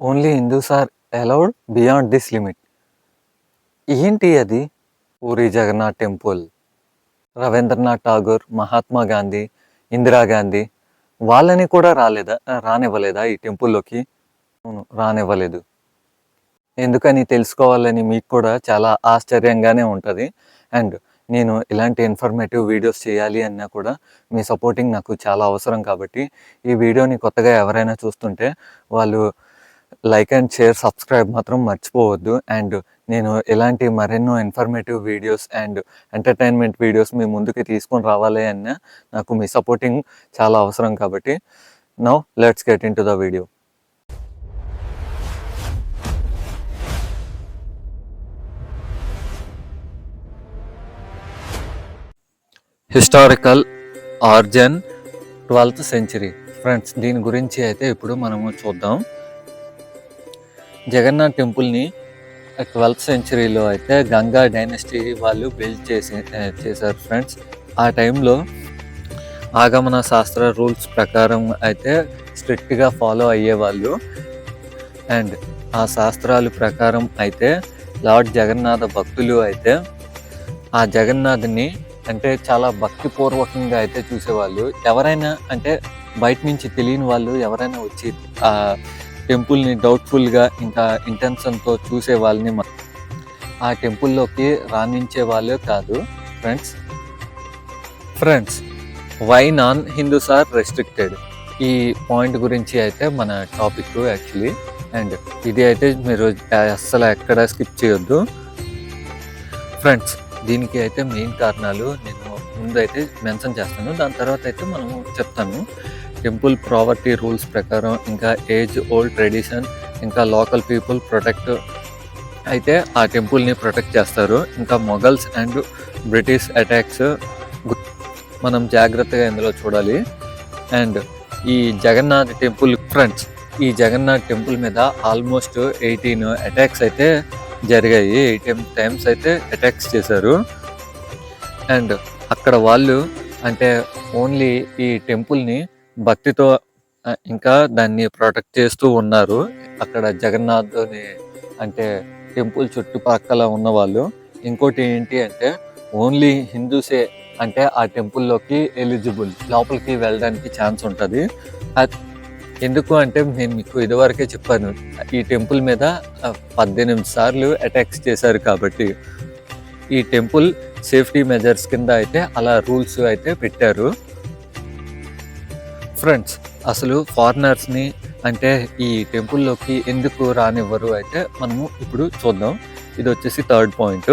Only Hindus are allowed beyond this limit. ఏంటి అది? Puri Jagannadh temple, Rabindranath Tagore, Mahatma Gandhi, Indira Gandhi వాళ్ళని కూడా రానివ్వలేదా ఈ టెంపుల్లోకి? అవును, రానివ్వలేదు. ఎందుకని తెలుసుకోవాలని మీకు కూడా చాలా ఆశ్చర్యంగానే ఉంటుంది. అండ్ నేను ఇలాంటి ఇన్ఫర్మేటివ్ వీడియోస్ చేయాలి అన్నా కూడా మీ సపోర్టింగ్ నాకు చాలా అవసరం. కాబట్టి ఈ వీడియోని కొత్తగా ఎవరైనా చూస్తుంటే వాళ్ళు లైక్ అండ్ షేర్, సబ్స్క్రైబ్ మాత్రం మర్చిపోవద్దు. అండ్ నేను ఇలాంటి మరెన్నో informative videos and entertainment videos మీ ముందుకి తీసుకొని రావాలి అన్నా నాకు మీ సపోర్టింగ్ చాలా అవసరం. కాబట్టి now let's get in to the video. Historical origin 12th century. Friends, దీని గురించి అయితే ఇప్పుడు మనము చూద్దాం. జగన్నాథ్ టెంపుల్ని 12th centuryలో అయితే గంగా డైనస్టీ వాళ్ళు బిల్డ్ చేశారు ఫ్రెండ్స్. ఆ టైంలో ఆగమన శాస్త్ర రూల్స్ ప్రకారం అయితే స్ట్రిక్ట్గా ఫాలో అయ్యేవాళ్ళు. అండ్ ఆ శాస్త్రాల ప్రకారం అయితే లార్డ్ జగన్నాథ భక్తులు అయితే ఆ జగన్నాథ్ని అంటే చాలా భక్తిపూర్వకంగా అయితే చూసేవాళ్ళు. ఎవరైనా అంటే బయట నుంచి తెలియని వాళ్ళు ఎవరైనా వచ్చి ఆ టెంపుల్ని డౌట్ఫుల్గా ఇంకా ఇంటెన్షన్తో చూసే వాళ్ళని ఆ టెంపుల్లోకి రాణించే వాళ్ళే కాదు friends. Why non Hindus are restricted, ఈ పాయింట్ గురించి అయితే మన టాపిక్ యాక్చువల్లీ. అండ్ ఇది అయితే మీరు అస్సలు ఎక్కడ స్కిప్ చేయొద్దు ఫ్రెండ్స్. దీనికి అయితే మెయిన్ కారణాలు నేను ముందు అయితే మెన్షన్ చేస్తాను, దాని తర్వాత అయితే మనము చెప్తాను. టెంపుల్ ప్రాపర్టీ రూల్స్ ప్రకారం, ఇంకా ఏజ్ ఓల్డ్ ట్రెడిషన్, ఇంకా లోకల్ పీపుల్ ప్రొటెక్ట్ అయితే ఆ టెంపుల్ని ప్రొటెక్ట్ చేస్తారు. ఇంకా మొఘల్స్ అండ్ బ్రిటిష్ అటాక్స్ మనం జాగ్రత్తగా ఇందులో చూడాలి. అండ్ ఈ జగన్నాథ్ టెంపుల్ ఫ్రెండ్స్, ఈ జగన్నాథ్ టెంపుల్ మీద ఆల్మోస్ట్ 18 అటాక్స్ అయితే జరిగాయి. 18 times అయితే అటాక్స్ చేశారు. అండ్ అక్కడ వాళ్ళు అంటే ఓన్లీ ఈ టెంపుల్ని భక్తితో ఇంకా దాన్ని ప్రొటెక్ట్ చేస్తూ ఉన్నారు. అక్కడ జగన్నాథ్ని అంటే టెంపుల్ చుట్టుపక్కల ఉన్నవాళ్ళు. ఇంకోటి ఏంటి అంటే ఓన్లీ హిందూసే అంటే ఆ టెంపుల్లోకి ఎలిజిబుల్, లోపలికి వెళ్ళడానికి ఛాన్స్ ఉంటుంది. ఎందుకు అంటే నేను మీకు ఇదివరకే చెప్పాను, ఈ టెంపుల్ మీద 18 సార్లు అటాక్స్ చేశారు. కాబట్టి ఈ టెంపుల్ సేఫ్టీ మెజర్స్ కింద అయితే అలా రూల్స్ అయితే పెట్టారు ఫ్రెండ్స్. అసలు ఫారినర్స్ని అంటే ఈ టెంపుల్లోకి ఎందుకు రానివ్వరు అయితే మనము ఇప్పుడు చూద్దాం. ఇది వచ్చేసి 3rd point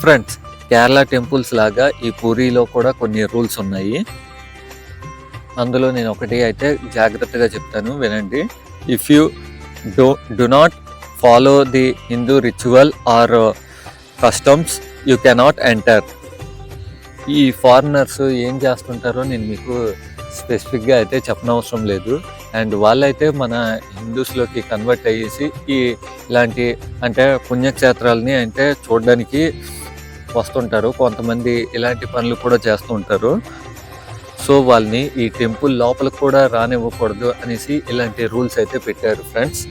friends. Kerala temples లాగా ఈ పూరిలో కూడా కొన్ని రూల్స్ ఉన్నాయి. అందులో నేను ఒకటి అయితే జాగ్రత్తగా చెప్తాను, వినండి. If you do not follow the Hindu ritual or customs you cannot enter. ఈ ఫారినర్స్ ఏం చేస్తుంటారో నేను మీకు స్పెసిఫిక్గా అయితే చెప్పనవసరం లేదు. అండ్ వాళ్ళైతే మన హిందూస్లోకి కన్వర్ట్ అయ్యేసి ఇలాంటి అంటే పుణ్యక్షేత్రాలని అంటే చూడడానికి వస్తుంటారు. కొంతమంది ఇలాంటి పనులు కూడా చేస్తూ ఉంటారు. సో వాళ్ళని ఈ టెంపుల్ లోపలికి కూడా రానివ్వకూడదు అనేసి ఇలాంటి రూల్స్ అయితే పెట్టారు ఫ్రెండ్స్.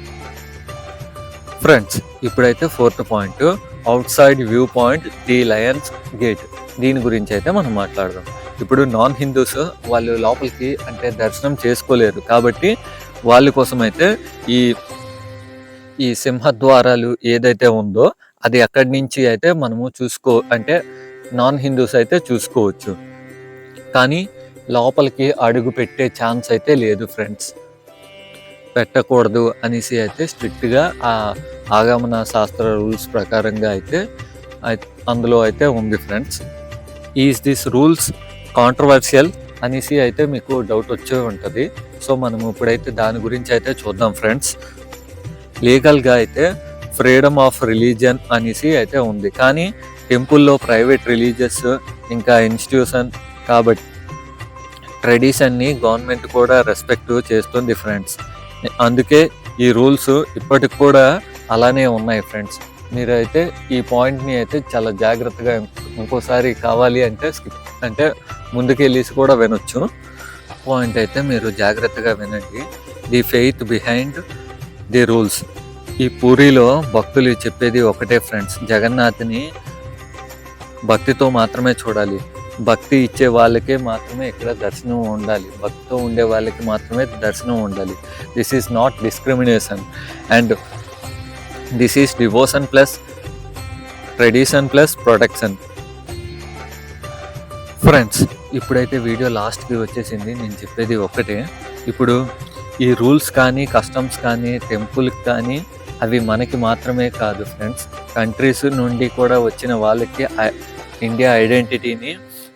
ఇప్పుడైతే 4th point, out side view point the Lions gate. దీని గురించి అయితే మనం మాట్లాడదాం. ఇప్పుడు నాన్ హిందూస్ వాళ్ళు లోపలికి అంటే దర్శనం చేసుకోలేరు. కాబట్టి వాళ్ళ కోసం అయితే ఈ సింహద్వారాలు ఏదైతే ఉందో అది అక్కడి నుంచి అయితే మనము అంటే నాన్ హిందూస్ అయితే చూసుకోవచ్చు. కానీ లోపలికి అడుగు పెట్టే ఛాన్స్ అయితే లేదు ఫ్రెండ్స్. పెట్టకూడదు అనేసి అయితే స్ట్రిక్ట్గా ఆ ఆగమన శాస్త్ర రూల్స్ ప్రకారంగా అయితే అందులో అయితే ఉంది friends. Is this rules controversial అనేసి అయితే మీకు డౌట్ వచ్చే ఉంటుంది. సో మనము ఇప్పుడైతే దాని గురించి అయితే చూద్దాం ఫ్రెండ్స్. లీగల్గా అయితే ఫ్రీడమ్ ఆఫ్ రిలీజియన్ అనేసి అయితే ఉంది. కానీ టెంపుల్లో ప్రైవేట్ రిలీజియస్ ఇంకా ఇన్స్టిట్యూషన్ కాబట్టి ట్రెడిషన్ని గవర్నమెంట్ కూడా రెస్పెక్ట్ చేస్తుంది ఫ్రెండ్స్. అందుకే ఈ రూల్స్ ఇప్పటికి కూడా అలానే ఉన్నాయి ఫ్రెండ్స్. మీరైతే ఈ పాయింట్ని అయితే చాలా జాగ్రత్తగా ఇంకోసారి కావాలి అంటే ముందుకెళ్ళేసి కూడా వినొచ్చు. పాయింట్ అయితే మీరు జాగ్రత్తగా వినండి. The faith behind the rules. ఈ పూరిలో భక్తులు చెప్పేది ఒకటే ఫ్రెండ్స్, జగన్నాథ్ని భక్తితో మాత్రమే చూడాలి, భక్తి ఇచ్చే వాళ్ళకే మాత్రమే ఇక్కడ దర్శనం ఉండాలి, భక్తితో ఉండే వాళ్ళకి మాత్రమే దర్శనం ఉండాలి. This is not discrimination and this is devotion plus tradition plus protection. Friends, ఇప్పుడైతే వీడియో లాస్ట్కి వచ్చేసింది. నేను చెప్పేది ఒకటే, ఇప్పుడు ఈ రూల్స్ కానీ కస్టమ్స్ కానీ టెంపుల్కి కానీ అవి మనకి మాత్రమే కాదు ఫ్రెండ్స్, కంట్రీస్ నుండి కూడా వచ్చిన వాళ్ళకి ఇండియా ఐడెంటిటీని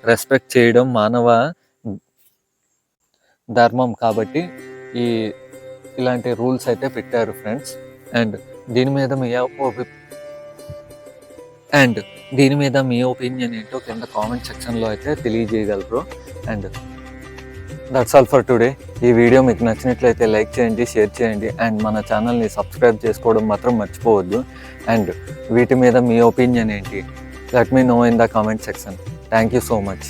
రెస్పెక్ట్ చేయడం మానవ ధర్మం. కాబట్టి ఇలాంటి రూల్స్ అయితే పెట్టారు ఫ్రెండ్స్. అండ్ దీని మీద మీ ఒపీనియన్ ఏంటో కింద కామెంట్ సెక్షన్లో అయితే తెలియజేయగలరు. And that's all for today. ఈ వీడియో మీకు నచ్చినట్లయితే లైక్ చేయండి, షేర్ చేయండి అండ్ మన ఛానల్ని సబ్స్క్రైబ్ చేసుకోవడం మాత్రం మర్చిపోవద్దు. అండ్ వీటి మీద మీ ఒపీనియన్ ఏంటి, let me know in the comment section. Thank you so much.